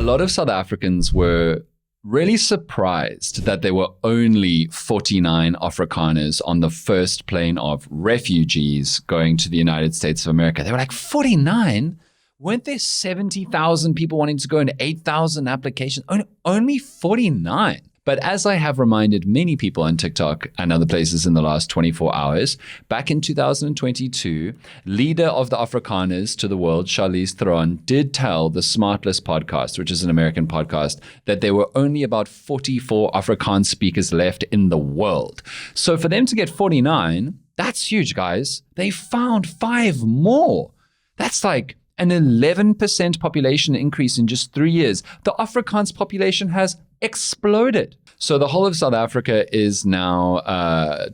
A lot of South Africans were really surprised that there were only 49 Afrikaners on the first plane of refugees going to the United States of America. They were like, 49? Weren't there 70,000 people wanting to go and 8,000 applications? Only 49. But as I have reminded many people on TikTok and other places in the last 24 hours, back in 2022, leader of the Afrikaners to the world, Charlize Theron, did tell the Smartless podcast, which is an American podcast, that there were only about 44 Afrikaans speakers left in the world. So for them to get 49, that's huge, guys. They found 5 more. That's like an 11% population increase in just 3 years. The Afrikaans population has exploded. So the whole of South Africa is now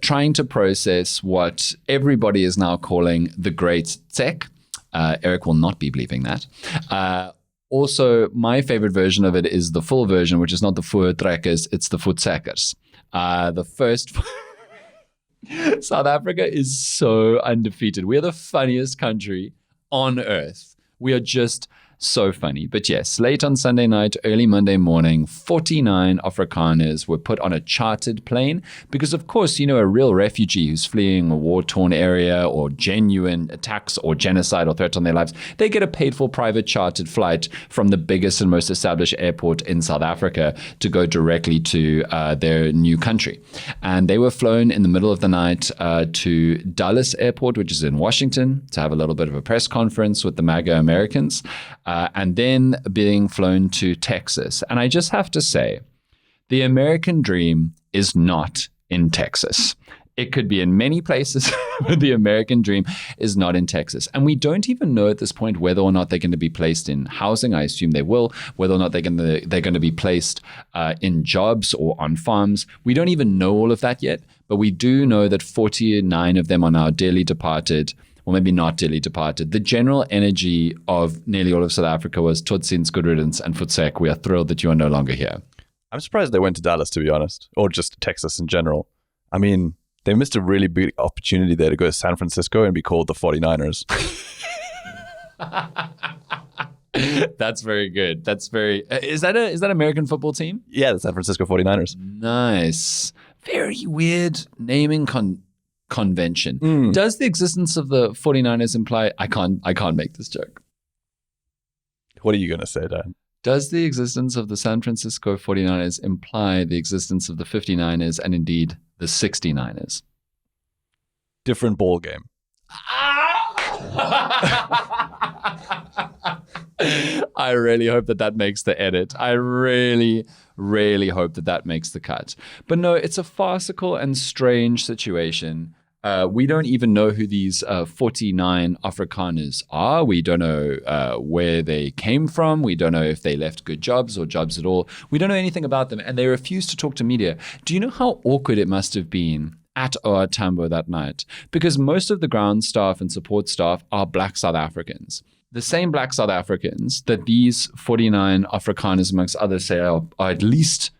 trying to process what everybody is now calling the Great Tsek. Eric will not be believing that. Also, my favorite version of it is the full version, which is not the Voortrekkers, it's the Voetsekkers. The first... South Africa is so undefeated. We are the funniest country on earth. We are just so funny. But yes, late on Sunday night, early Monday morning, 49 Afrikaners were put on a chartered plane because, of course, you know, a real refugee who's fleeing a war-torn area or genuine attacks or genocide or threats on their lives, they get a paid-for private chartered flight from the biggest and most established airport in South Africa to go directly to their new country. And they were flown in the middle of the night to Dulles Airport, which is in Washington, to have a little bit of a press conference with the MAGA Americans. And then being flown to Texas. And I just have to say, the American dream is not in Texas. It could be in many places, but the American dream is not in Texas. And we don't even know at this point whether or not they're going to be placed in housing. I assume they will. Whether or not they're going to be placed in jobs or on farms. We don't even know all of that yet. But we do know that 49 of them are now dearly departed. Or maybe not dearly departed. The general energy of nearly all of South Africa was Totsiens, good riddance, and Futsek, we are thrilled that you are no longer here. I'm surprised they went to Dallas, to be honest, or just Texas in general. I mean, they missed a really big opportunity there to go to San Francisco and be called the 49ers. That's very good. That's very... Is that an American football team? Yeah, the San Francisco 49ers. Nice. Very weird naming convention. Does the existence of the 49ers imply... I can't make this joke. What are you going to say, Dan? Does the existence of the San Francisco 49ers imply the existence of the 59ers and indeed the 69ers? Different ball game. I really hope that makes the edit. I really, really hope that makes the cut. But no, it's a farcical and strange situation. We don't even know who these 49 Afrikaners are. We don't know where they came from. We don't know if they left good jobs or jobs at all. We don't know anything about them, and they refuse to talk to media. Do you know how awkward it must have been at OR Tambo that night? Because most of the ground staff and support staff are Black South Africans. The same Black South Africans that these 49 Afrikaners, amongst others, say are at least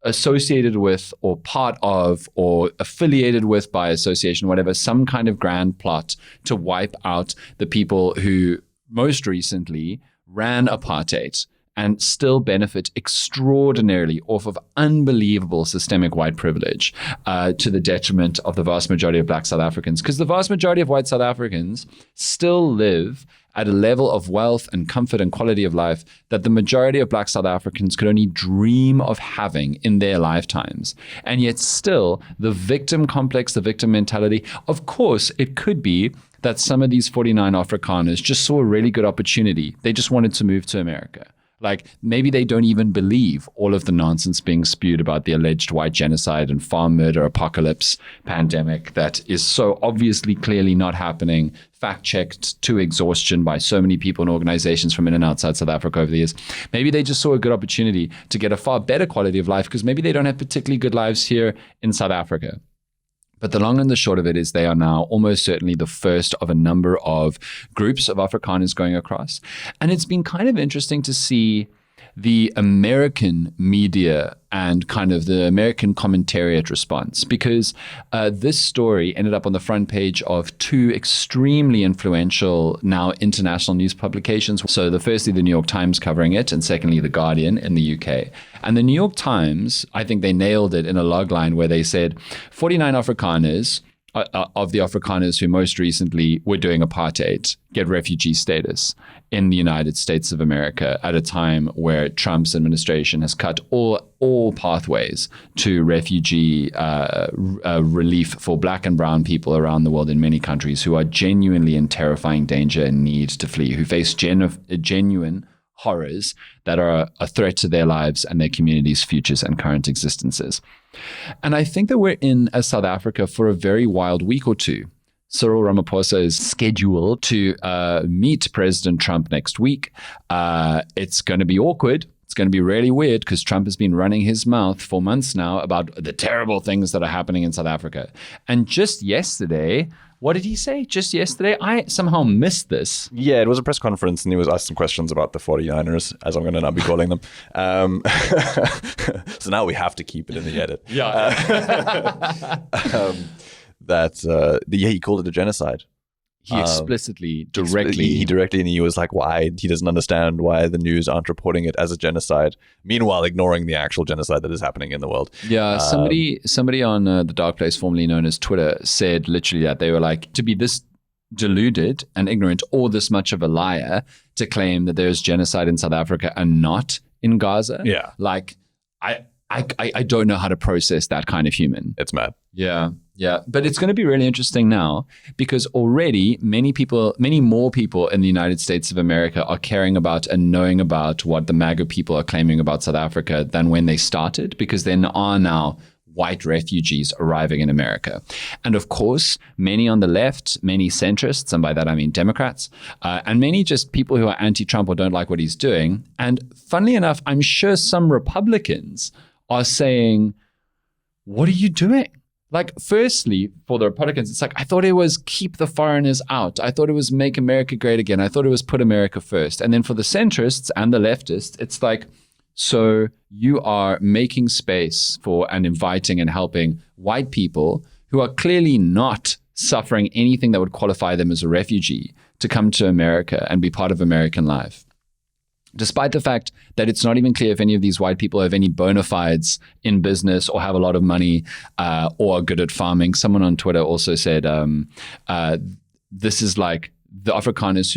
associated with or part of or affiliated with by association, whatever, some kind of grand plot to wipe out the people who most recently ran apartheid and still benefit extraordinarily off of unbelievable systemic white privilege to the detriment of the vast majority of Black South Africans. Because the vast majority of white South Africans still live at a level of wealth and comfort and quality of life that the majority of Black South Africans could only dream of having in their lifetimes. And yet still, the victim complex, the victim mentality, of course, it could be that some of these 49 Afrikaners just saw a really good opportunity. They just wanted to move to America. Like, maybe they don't even believe all of the nonsense being spewed about the alleged white genocide and farm murder apocalypse pandemic that is so obviously clearly not happening, fact-checked to exhaustion by so many people and organizations from in and outside South Africa over the years. Maybe they just saw a good opportunity to get a far better quality of life because maybe they don't have particularly good lives here in South Africa. But the long and the short of it is they are now almost certainly the first of a number of groups of Afrikaners going across. And it's been kind of interesting to see the American media and kind of the American commentariat response, because this story ended up on the front page of two extremely influential now international news publications. So firstly, the New York Times covering it, and secondly, The Guardian in the UK. And the New York Times, I think they nailed it in a logline where they said 49 Afrikaners of the Afrikaners who most recently were doing apartheid get refugee status in the United States of America at a time where Trump's administration has cut all pathways to refugee relief for Black and brown people around the world in many countries who are genuinely in terrifying danger and need to flee, who face genuine horrors that are a threat to their lives and their communities' futures and current existences. And I think that we're in South Africa for a very wild week or two. Cyril Ramaphosa is scheduled to meet President Trump next week. It's going to be awkward. It's going to be really weird because Trump has been running his mouth for months now about the terrible things that are happening in South Africa. And just yesterday, what did he say? Just yesterday? I somehow missed this. Yeah, it was a press conference and he was asked some questions about the 49ers, as I'm going to now be calling them. So now we have to keep it in the edit. Yeah. He called it a genocide. He explicitly, directly. He directly, and he was like, why? He doesn't understand why the news aren't reporting it as a genocide. Meanwhile, ignoring the actual genocide that is happening in the world. Yeah, somebody on the dark place, formerly known as Twitter, said literally that they were like, to be this deluded and ignorant or this much of a liar to claim that there's genocide in South Africa and not in Gaza. Yeah. Like, I don't know how to process that kind of human. It's mad. Yeah. Yeah. But it's going to be really interesting now because already many more people in the United States of America are caring about and knowing about what the MAGA people are claiming about South Africa than when they started, because there are now white refugees arriving in America. And of course, many on the left, many centrists, and by that I mean Democrats, and many just people who are anti-Trump or don't like what he's doing. And funnily enough, I'm sure some Republicans are saying, what are you doing? Like, firstly, for the Republicans, it's like, I thought it was keep the foreigners out. I thought it was make America great again. I thought it was put America first. And then for the centrists and the leftists, it's like, so you are making space for and inviting and helping white people who are clearly not suffering anything that would qualify them as a refugee to come to America and be part of American life. Despite the fact that it's not even clear if any of these white people have any bona fides in business or have a lot of money or are good at farming. Someone on Twitter also said, this is like the Afrikaners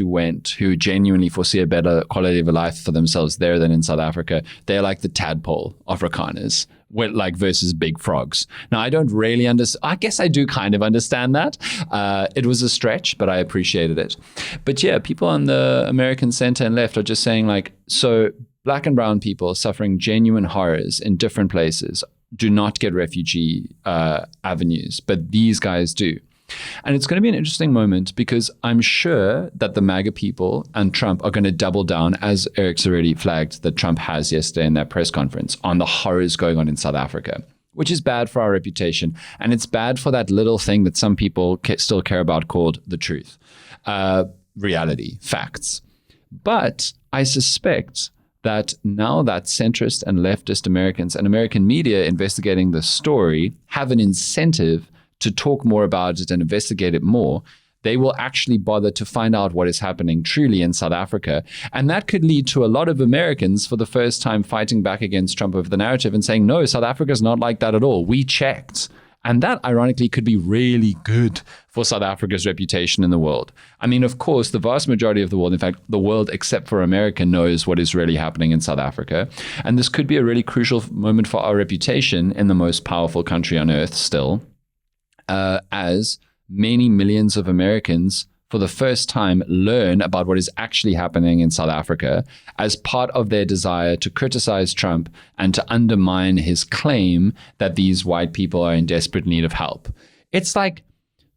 who genuinely foresee a better quality of life for themselves there than in South Africa. They're like the tadpole Afrikaners, like versus big frogs. Now, I don't really understand. I guess I do kind of understand that. It was a stretch, but I appreciated it. But yeah, people on the American center and left are just saying like, so Black and brown people suffering genuine horrors in different places do not get refugee avenues, but these guys do. And it's going to be an interesting moment because I'm sure that the MAGA people and Trump are going to double down, as Eric's already flagged that Trump has yesterday in that press conference, on the horrors going on in South Africa, which is bad for our reputation. And it's bad for that little thing that some people still care about called the truth, reality, facts. But I suspect that now that centrist and leftist Americans and American media investigating the story have an incentive to talk more about it and investigate it more, they will actually bother to find out what is happening truly in South Africa. And that could lead to a lot of Americans for the first time fighting back against Trump over the narrative and saying, no, South Africa is not like that at all. We checked. And that, ironically, could be really good for South Africa's reputation in the world. I mean, of course, the vast majority of the world, in fact, the world except for America, knows what is really happening in South Africa. And this could be a really crucial moment for our reputation in the most powerful country on earth still. As many millions of Americans for the first time learn about what is actually happening in South Africa as part of their desire to criticize Trump and to undermine his claim that these white people are in desperate need of help. It's like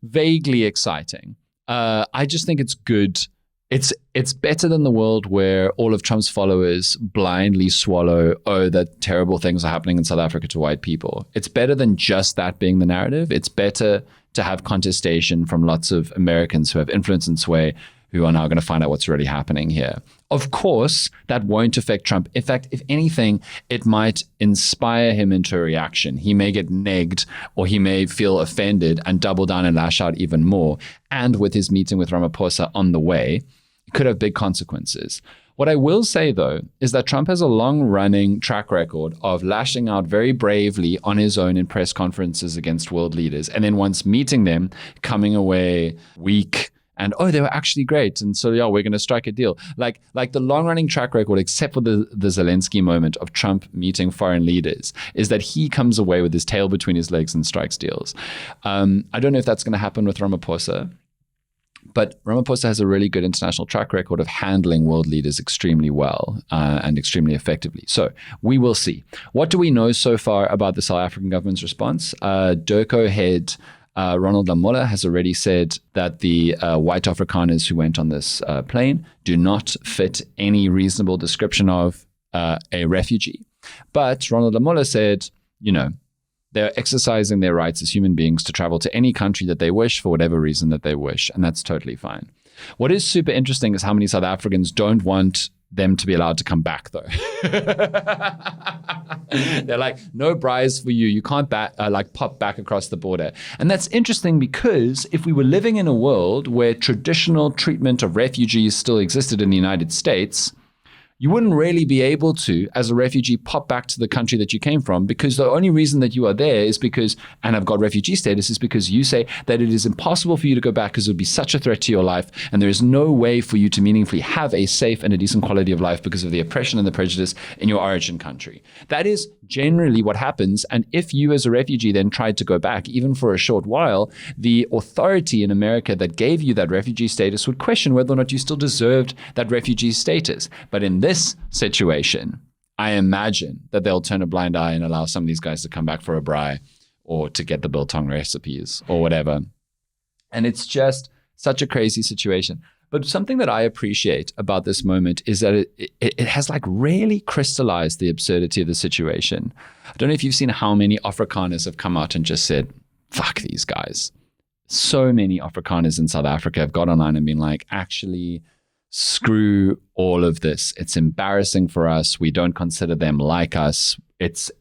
vaguely exciting. I just think it's good. It's better than the world where all of Trump's followers blindly swallow, oh, that terrible things are happening in South Africa to white people. It's better than just that being the narrative. It's better to have contestation from lots of Americans who have influence and sway, who are now going to find out what's really happening here. Of course, that won't affect Trump. In fact, if anything, it might inspire him into a reaction. He may get negged or he may feel offended and double down and lash out even more. And with his meeting with Ramaphosa on the way, it could have big consequences. What I will say, though, is that Trump has a long-running track record of lashing out very bravely on his own in press conferences against world leaders. And then once meeting them, coming away weak and, oh, they were actually great. And so, yeah, we're going to strike a deal. Like the long-running track record, except for the Zelensky moment of Trump meeting foreign leaders, is that he comes away with his tail between his legs and strikes deals. I don't know if that's going to happen with Ramaphosa. But Ramaphosa has a really good international track record of handling world leaders extremely well and extremely effectively. So we will see. What do we know so far about the South African government's response? DIRCO head Ronald Lamola has already said that the white Afrikaners who went on this plane do not fit any reasonable description of a refugee. But Ronald Lamola said, they're exercising their rights as human beings to travel to any country that they wish for whatever reason that they wish. And that's totally fine. What is super interesting is how many South Africans don't want them to be allowed to come back, though. They're like, no prize for you. You can't pop back across the border. And that's interesting because if we were living in a world where traditional treatment of refugees still existed in the United States, you wouldn't really be able to, as a refugee, pop back to the country that you came from, because the only reason that you are there is because, and have got refugee status, is because you say that it is impossible for you to go back because it would be such a threat to your life, and there is no way for you to meaningfully have a safe and a decent quality of life because of the oppression and the prejudice in your origin country. That is generally what happens, and if you as a refugee then tried to go back, even for a short while, the authority in America that gave you that refugee status would question whether or not you still deserved that refugee status. But in this situation, I imagine that they'll turn a blind eye and allow some of these guys to come back for a braai or to get the biltong recipes or whatever. And it's just such a crazy situation. But something that I appreciate about this moment is that it has really crystallized the absurdity of the situation. I don't know if you've seen how many Afrikaners have come out and just said, fuck these guys. So many Afrikaners in South Africa have got online and been like, actually, screw all of this. It's embarrassing for us. We don't consider them like us. It's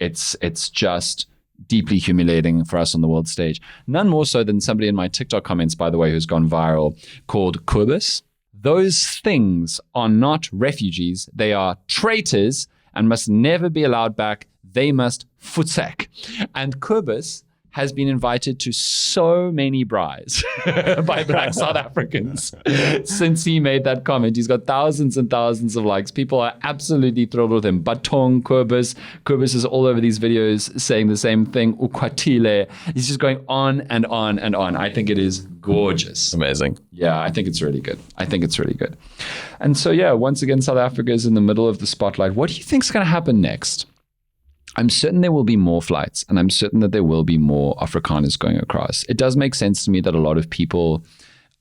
just deeply humiliating for us on the world stage. None more so than somebody in my TikTok comments, by the way, who's gone viral, called Kobus. Those things are not refugees. They are traitors and must never be allowed back. They must futsak. And Kobus has been invited to so many braais by Black South Africans since he made that comment. He's got thousands and thousands of likes. People are absolutely thrilled with him. Batong Kobus. Kobus is all over these videos saying the same thing. Ukwatile. He's just going on and on and on. I think it is gorgeous. Amazing. Yeah, I think it's really good. And so, yeah, once again, South Africa is in the middle of the spotlight. What do you think is going to happen next? I'm certain there will be more flights, and I'm certain that there will be more Afrikaners going across. It does make sense to me that a lot of people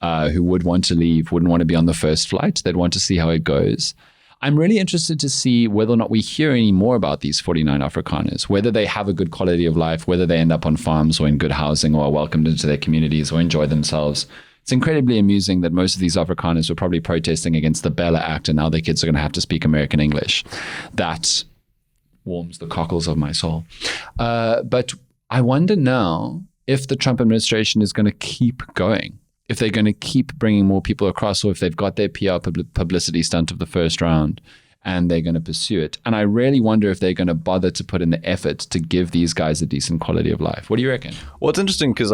who would want to leave wouldn't want to be on the first flight. They'd want to see how it goes. I'm really interested to see whether or not we hear any more about these 49 Afrikaners, whether they have a good quality of life, whether they end up on farms or in good housing or are welcomed into their communities or enjoy themselves. It's incredibly amusing that most of these Afrikaners were probably protesting against the Bella Act, and now their kids are going to have to speak American English. That warms the cockles of my soul. But I wonder now if the Trump administration is going to keep going, if they're going to keep bringing more people across, or if they've got their PR publicity stunt of the first round and they're going to pursue it. And I really wonder if they're going to bother to put in the effort to give these guys a decent quality of life. What do you reckon? Well, it's interesting because,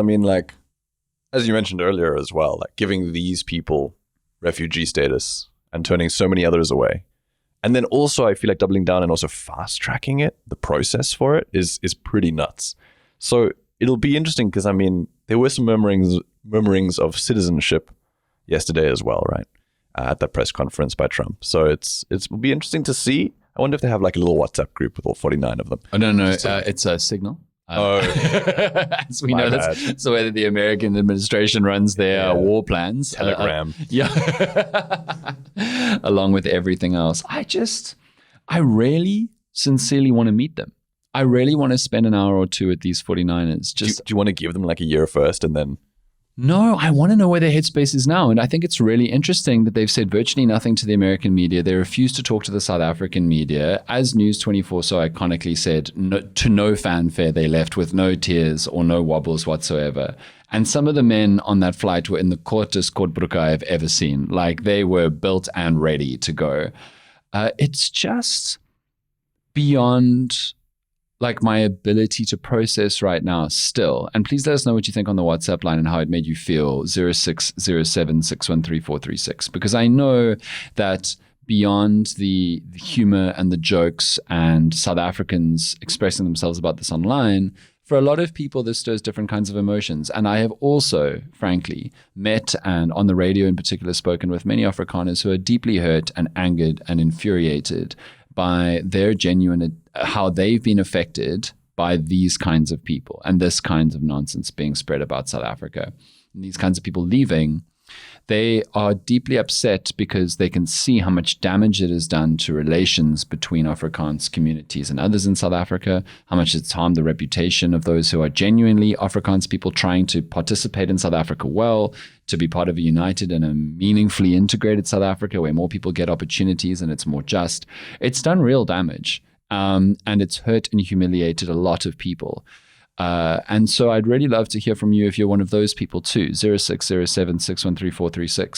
as you mentioned earlier as well, giving these people refugee status and turning so many others away. And then also, I feel like doubling down and also fast tracking it, the process for it is pretty nuts. So it'll be interesting because, there were some murmurings of citizenship yesterday as well, right? At that press conference by Trump. So it'll be interesting to see. I wonder if they have a little WhatsApp group with all 49 of them. Oh, no. It's a Signal. As we know, that's the way that the American administration runs their war plans. Telegram. Along with everything else. I really sincerely want to meet them. I really want to spend an hour or two with these 49ers. Do you want to give them a year first and then No, I want to know where their headspace is now. And I think it's really interesting that they've said virtually nothing to the American media. They refuse to talk to the South African media. As News 24 so iconically said, no, to no fanfare, they left with no tears or no wobbles whatsoever. And some of the men on that flight were in the kortest kortbroeke I've ever seen. Like, they were built and ready to go. It's just beyond like my ability to process right now still. And please let us know what you think on the WhatsApp line and how it made you feel, 0607613436. Because I know that beyond the humor and the jokes and South Africans expressing themselves about this online, for a lot of people, this stirs different kinds of emotions. And I have also, frankly, met and on the radio in particular spoken with many Afrikaners who are deeply hurt and angered and infuriated by their genuine, how they've been affected by these kinds of people and this kinds of nonsense being spread about South Africa. And these kinds of people leaving, they are deeply upset because they can see how much damage it has done to relations between Afrikaans communities and others in South Africa, how much it's harmed the reputation of those who are genuinely Afrikaans people trying to participate in South Africa well, to be part of a united and a meaningfully integrated South Africa where more people get opportunities and it's more just. It's done real damage, and it's hurt and humiliated a lot of people. And so I'd really love to hear from you if you're one of those people too. 0607613436.